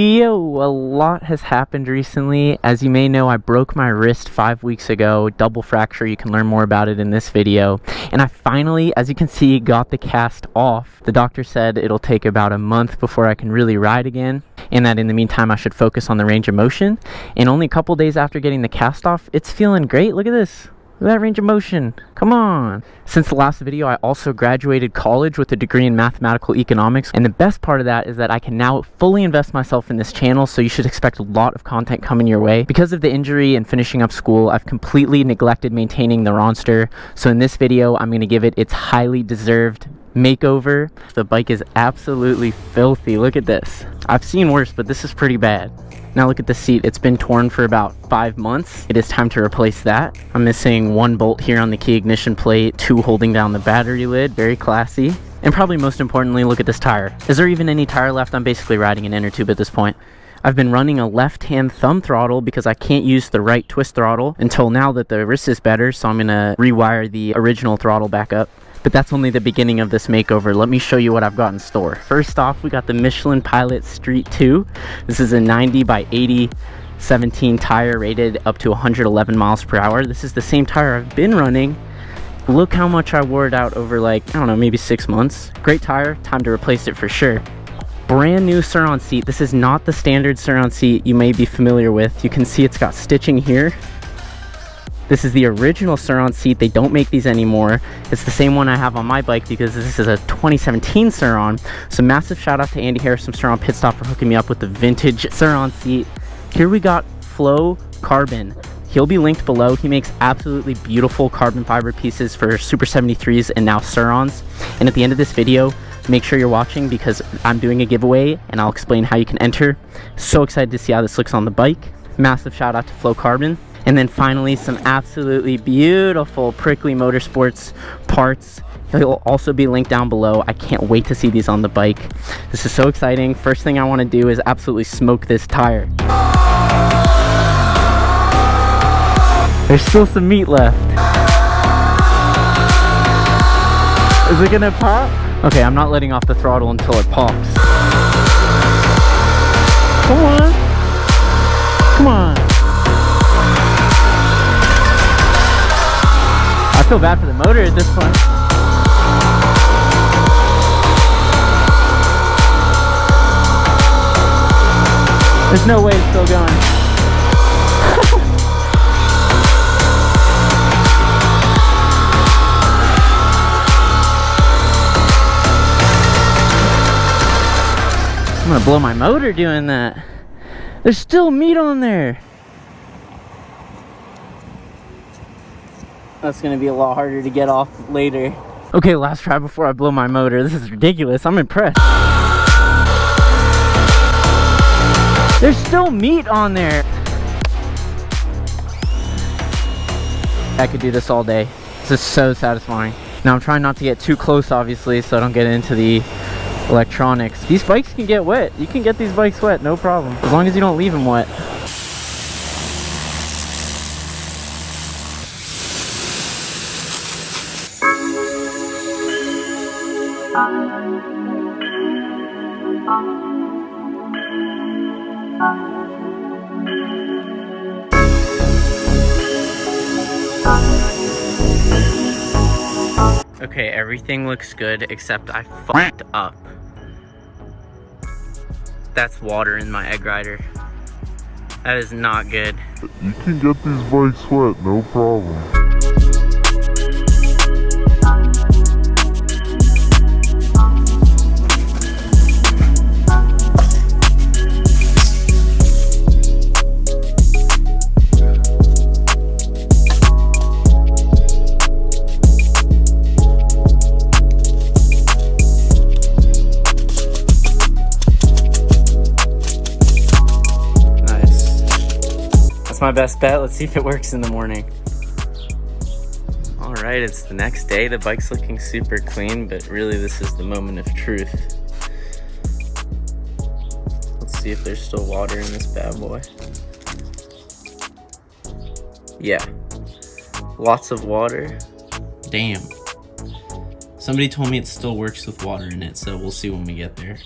Yo, a lot has happened recently. As you may know, I broke my wrist 5 weeks ago, double fracture. You can learn more about it in this video. And I finally, as you can see, got the cast off. The doctor said it'll take about a month before I can really ride again, and that in the meantime I should focus on the range of motion. And only a couple days after getting the cast off, it's feeling great. Look at this. Look at that range of motion. Come on. Since the last video, I also graduated college with a degree in mathematical economics. And the best part of that is that I can now fully invest myself in this channel. So you should expect a lot of content coming your way. Because of the injury and finishing up school, I've completely neglected maintaining the Ronster. So in this video, I'm going to give it its highly deserved makeover. The bike is absolutely filthy. Look at this. I've seen worse, but this is pretty bad. Now look at the seat. It's been torn for about 5 months. It is time to replace that. I'm missing 1 bolt here on the key ignition plate, 2 holding down the battery lid. Very classy. And probably most importantly, look at this tire. Is there even any tire left? I'm basically riding an inner tube at this point. I've been running a left-hand thumb throttle because I can't use the right twist throttle until now that the wrist is better, so I'm gonna rewire the original throttle back up. But that's only the beginning of this makeover. Let me show you what I've got in store. First off, we got the Michelin Pilot Street 2. This is a 90 by 80 17 tire rated up to 111 miles per hour. This is the same tire I've been running. Look how much I wore it out over, like, I don't know, maybe 6 months. Great tire, time to replace it for sure. Brand new Sur Ron seat. This is not the standard Sur Ron seat you may be familiar with. You can see it's got stitching here. This is the original Sur Ron seat. They don't make these anymore. It's the same one I have on my bike because this is a 2017 Sur Ron. So massive shout out to Andy Harris from Sur Ron Pit Stop for hooking me up with the vintage Sur Ron seat. Here we got Flow Carbon. He'll be linked below. He makes absolutely beautiful carbon fiber pieces for Super 73s and now Sur Rons. And at the end of this video, make sure you're watching because I'm doing a giveaway and I'll explain how you can enter. So excited to see how this looks on the bike. Massive shout out to Flow Carbon. And then finally, some absolutely beautiful Prickly Motorsports parts. He'll also be linked down below. I can't wait to see these on the bike. This is so exciting. First thing I want to do is absolutely smoke this tire. There's still some meat left. Is it gonna pop? Okay, I'm not letting off the throttle until it pops. Come on. Come on. I feel bad for the motor at this point. There's no way it's still going. I'm gonna blow my motor doing that. There's still meat on there. That's gonna be a lot harder to get off later. Okay, last try before I blow my motor. This is ridiculous. I'm impressed. There's still meat on there. I could do this all day. This is so satisfying. Now I'm trying not to get too close, obviously, so I don't get into the electronics. These bikes can get wet. You can get these bikes wet, no problem. As long as you don't leave them wet. Okay, everything looks good except I fucked up. That's water in my egg rider. That is not good. You can get these bikes wet, no problem. My best bet. Let's see if it works in the morning. All right, it's the next day. The bike's looking super clean, but really this is the moment of truth. Let's see if there's still water in this bad boy. Yeah, lots of water. Damn. Somebody told me it still works with water in it, so we'll see when we get there.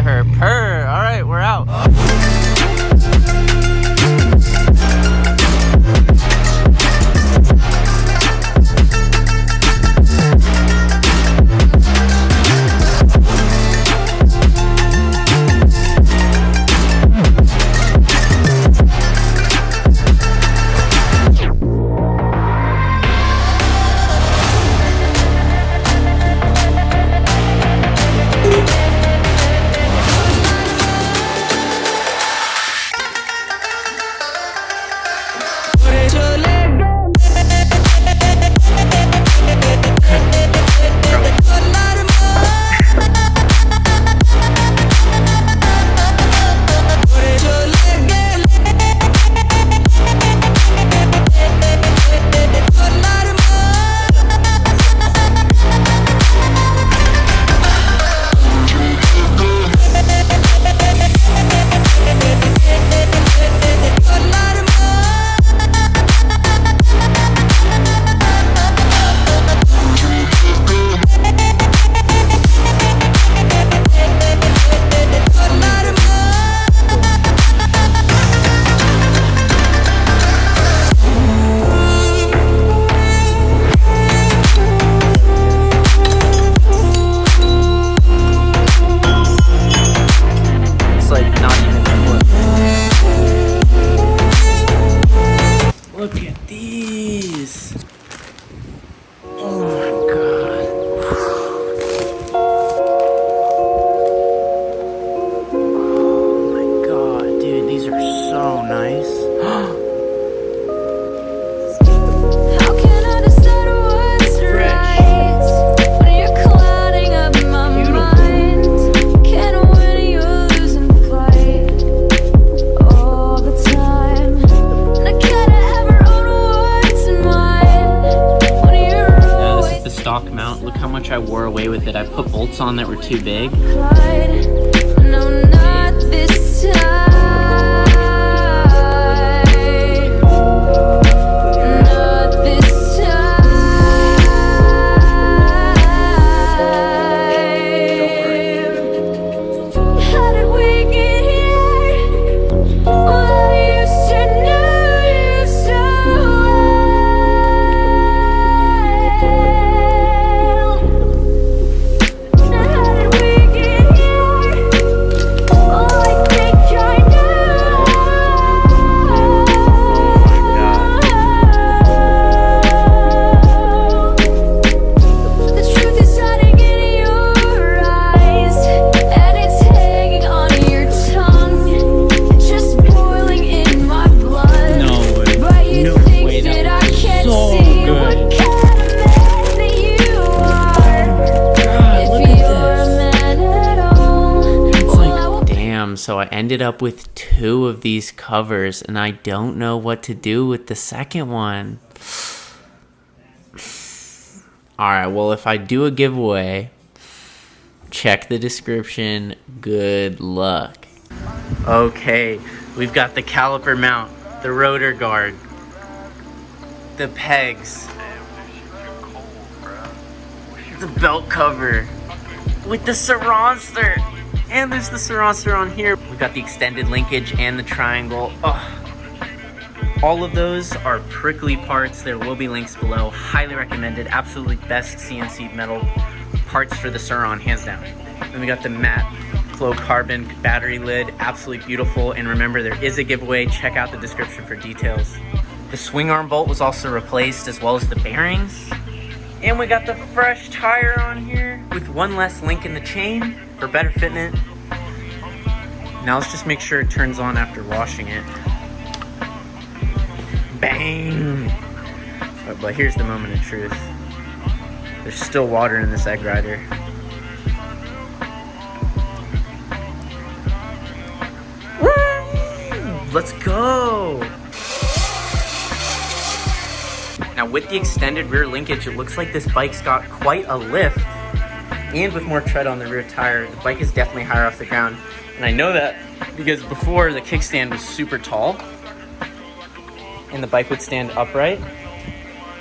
her. Purr. All right, we're out. Look at these. Oh my god. Oh my god, dude, these are so nice. How can I decide what's right when you're clouding up my mind? Can't win, you lose and fight all the time. And I can't ever own what's mine when you're always This is the stock mount. Look how much I wore away with it. I put bolts on that were too big. Clyde. No, not this time. Not this time. How did we get here? Well, I used to know you so well. How did we get here? Oh, I think I know. The truth is hiding in your eyes, and it's hanging on your tongue, just boiling in my blood. No way. But you No think way, that that I was can't so see good. what kind of man that you are. If you're a man at all, well, I will Damn, so I ended up with 2 of these covers and I don't know what to do with the second one. Alright, well, if I do a giveaway, check the description. Good luck. Okay, we've got the caliper mount, the rotor guard, the pegs, the belt cover, with the surronster, and there's the surronster on here. We've got the extended linkage and the triangle. Ugh. All of those are prickly parts. There will be links below. Highly recommended. Absolutely best CNC metal parts for the Sur Ron, hands down. Then we got the matte fluorocarbon battery lid. Absolutely beautiful. And remember, there is a giveaway. Check out the description for details. The swing arm bolt was also replaced, as well as the bearings. And we got the fresh tire on here with one less link in the chain for better fitment. Now let's just make sure it turns on after washing it. Bang! But here's the moment of truth. There's still water in this egg rider. Woo! Let's go! Now with the extended rear linkage, it looks like this bike's got quite a lift, and with more tread on the rear tire, the bike is definitely higher off the ground. And I know that because before the kickstand was super tall and the bike would stand upright.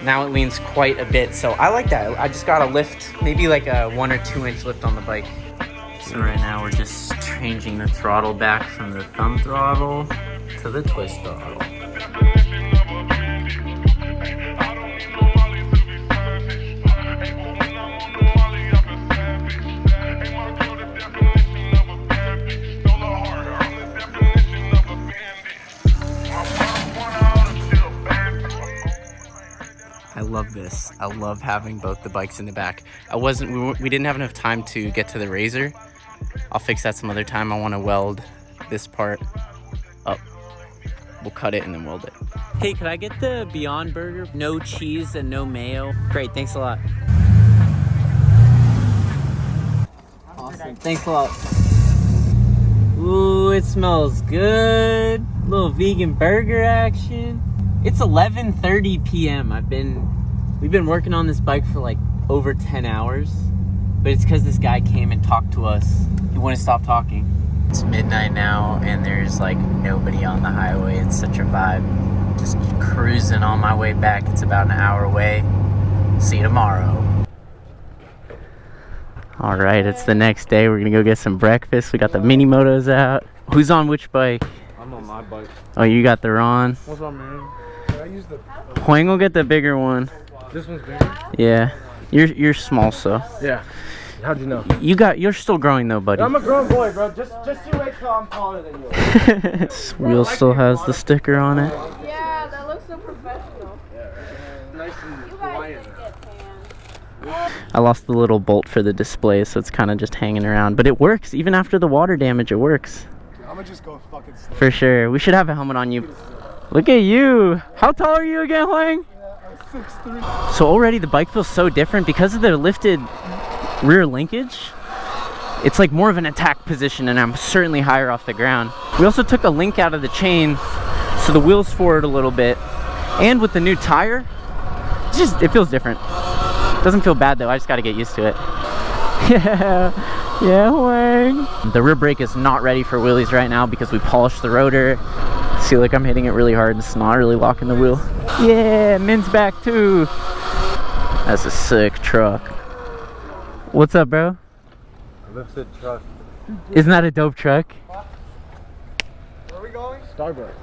Now it leans quite a bit, so I like that. I just got a lift, maybe like a 1 or 2 inch lift on the bike. So right now we're just changing the throttle back from the thumb throttle to the twist throttle. I love this. I love having both the bikes in the back. We didn't have enough time to get to the razor. I'll fix that some other time. I want to weld this part up. We'll cut it and then weld it. Hey, could I get the Beyond Burger? No cheese and no mayo. Great, thanks a lot. Awesome, thanks a lot. Ooh, it smells good. Little vegan burger action. It's 11:30 p.m. We've been working on this bike for like over 10 hours, but it's because this guy came and talked to us. He wouldn't stop talking. It's midnight now and there's like nobody on the highway. It's such a vibe. Just cruising on my way back. It's about an hour away. See you tomorrow. All right, it's the next day. We're gonna go get some breakfast. We got the mini motos out. Who's on which bike? I'm on my bike. Oh, you got the Ron. What's up, man? Can I use the... Huang will get the bigger one. This one's bigger? Yeah. You're small, so. Yeah. How'd you know? You're still growing though, buddy. I'm a grown boy, bro. Just you wait till I'm taller than you. This wheel still has the sticker on it. Yeah, that looks so professional. Nice and You guys Hawaiian. didn't get tan. I lost the little bolt for the display, so it's kind of just hanging around. But it works. Even after the water damage, it works. I'm gonna just go fucking slow. For sure. We should have a helmet on you. Look at you. How tall are you again, Huang? I'm 6'3". So already the bike feels so different because of the lifted rear linkage. It's like more of an attack position and I'm certainly higher off the ground. We also took a link out of the chain so the wheels forward a little bit. And with the new tire, it feels different. Doesn't feel bad though, I just gotta get used to it. Yeah, Huang. The rear brake is not ready for wheelies right now because we polished the rotor. See, like I'm hitting it really hard and it's not really locking the wheel. Yeah, Min's back too. That's a sick truck. What's up, bro? Lifted truck. Isn't that a dope truck? Where are we going? Starbucks.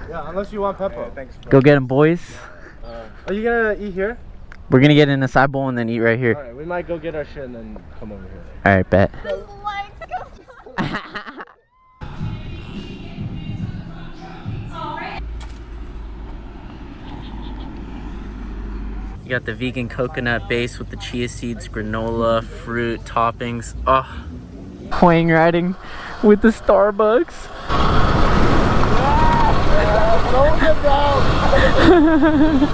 Yeah, unless you want pepper. Thanks. Bro. Go get them, boys. Are you gonna eat here? We're gonna get in a side bowl and then eat right here. Alright, we might go get our shit and then come over here. Alright, bet. You got the vegan coconut base with the chia seeds, granola, fruit, toppings. Oh, Huang riding with the Starbucks.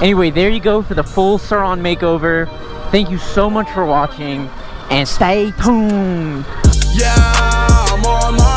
Anyway, there you go for the full Sur Ron makeover. Thank you so much for watching and stay tuned. Yeah, I'm on my